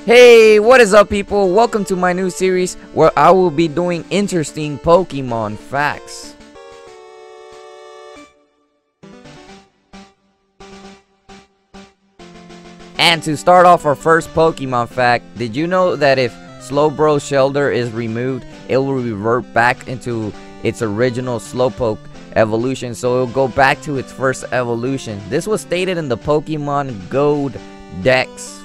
Hey, what is up, people? Welcome to my new series where I will be doing interesting Pokemon facts. And to start off our first Pokemon fact, did you know that if Slowbro's shelter is removed, it will revert back into its original Slowpoke evolution, so it will go back to its first evolution. This was stated in the Pokemon Gold Dex.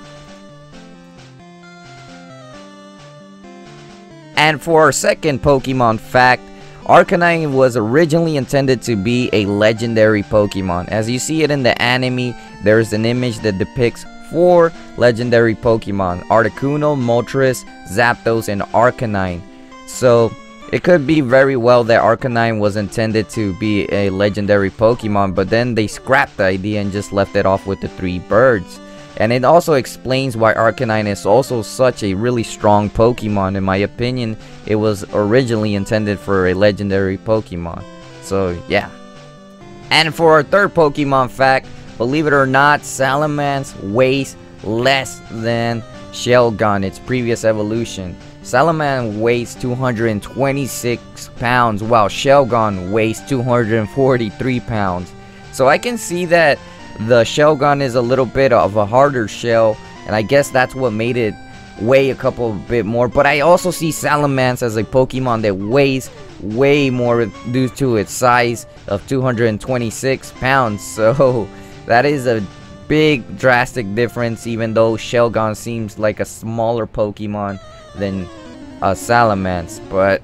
And for our second Pokemon fact, Arcanine was originally intended to be a legendary Pokemon. As you see it in the anime, there's an image that depicts 4 legendary Pokemon: Articuno, Moltres, Zapdos, and Arcanine. So it could be very well that Arcanine was intended to be a legendary Pokemon, but then they scrapped the idea and just left it off with the 3 birds. And it also explains why Arcanine is also such a really strong Pokemon. In my opinion, it was originally intended for a legendary Pokemon. So yeah. And for our third Pokemon fact, believe it or not, Salamence weighs less than Shelgon, its previous evolution. Salamence weighs 226 pounds, while Shelgon weighs 243 pounds. So I can see that the Shelgon is a little bit of a harder shell, and I guess that's what made it weigh a couple bit more. But I also see Salamence as a Pokemon that weighs way more due to its size of 226 pounds. So that is a big drastic difference, even though Shelgon seems like a smaller Pokemon than Salamence. But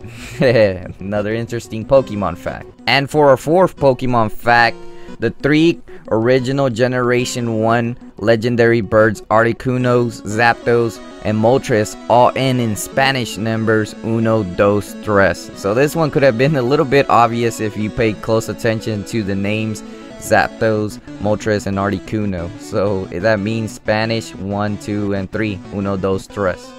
another interesting Pokemon fact. And for our fourth Pokemon fact, the 3 original Generation 1 legendary birds, Articunos, Zapdos, and Moltres, all end in Spanish numbers uno, dos, tres. So this one could have been a little bit obvious if you paid close attention to the names Zapdos, Moltres, and Articuno. So that means Spanish 1, 2, and 3, uno, dos, tres.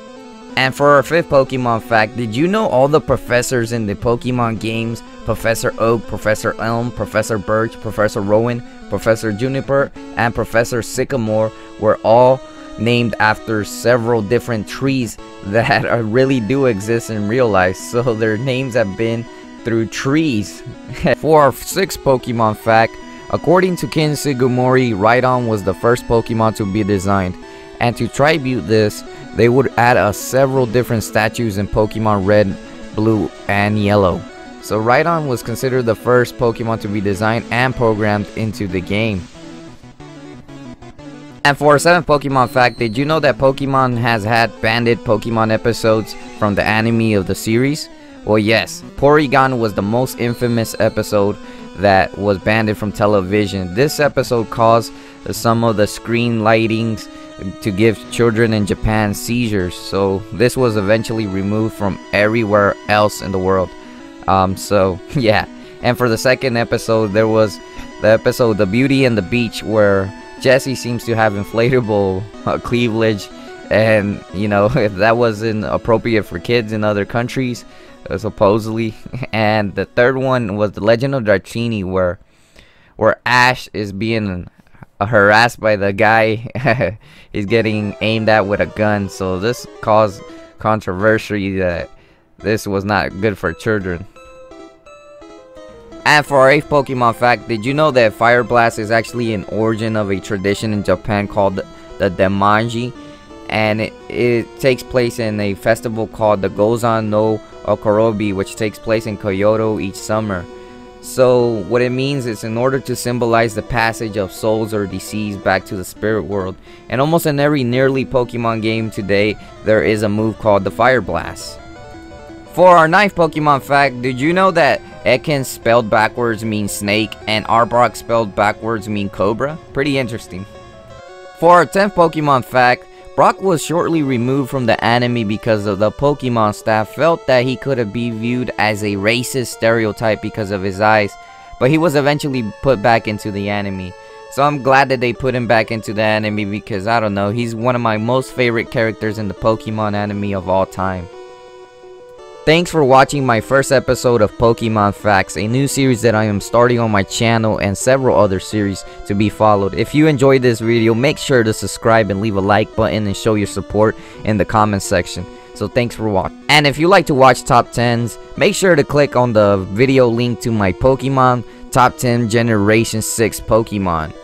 And for our fifth Pokemon fact, did you know all the professors in the Pokemon games, Professor Oak, Professor Elm, Professor Birch, Professor Rowan, Professor Juniper, and Professor Sycamore were all named after several different trees that really do exist in real life? So their names have been through trees. For our sixth Pokemon fact, according to Ken Sugimori, Rhydon was the first Pokemon to be designed. And to tribute this, they would add several different statues in Pokemon Red, Blue, and Yellow. So Rhydon was considered the first Pokemon to be designed and programmed into the game. And for our seventh Pokemon fact, did you know that Pokemon has had banned Pokemon episodes from the anime of the series? Well, yes, Porygon was the most infamous episode that was banned from television. This episode caused some of the screen lightings to give children in Japan seizures, so this was eventually removed from everywhere else in the world. So yeah. And for the second episode, there was the episode The Beauty and the Beach, where Jessie seems to have inflatable cleavage, and you know, if that wasn't appropriate for kids in other countries, supposedly. And the third one was The Legend of Dratini, where Ash is being harassed by the guy he's getting aimed at with a gun. So this caused controversy that this was not good for children. And for our 8th Pokemon fact, did you know that Fire Blast is actually an origin of a tradition in Japan called the Demanji? And it takes place in a festival called the Gozan no Okorobi, which takes place in Kyoto each summer. So what it means is, in order to symbolize the passage of souls or deceased back to the spirit world. And almost in every nearly Pokemon game today, there is a move called the Fire Blast. For our 9th Pokemon fact, did you know that Ekans spelled backwards means snake and Arbok spelled backwards mean cobra? Pretty interesting. For our 10th Pokemon fact, Brock was shortly removed from the anime because of the Pokemon staff felt that he could be viewed as a racist stereotype because of his eyes, but he was eventually put back into the anime. So I'm glad that they put him back into the anime, because I don't know, he's one of my most favorite characters in the Pokemon anime of all time. Thanks for watching my first episode of Pokemon Facts, a new series that I am starting on my channel and several other series to be followed. If you enjoyed this video, make sure to subscribe and leave a like button and show your support in the comment section. So thanks for watching. And if you like to watch top 10s, make sure to click on the video link to my Pokemon Top 10 Generation 6 Pokemon.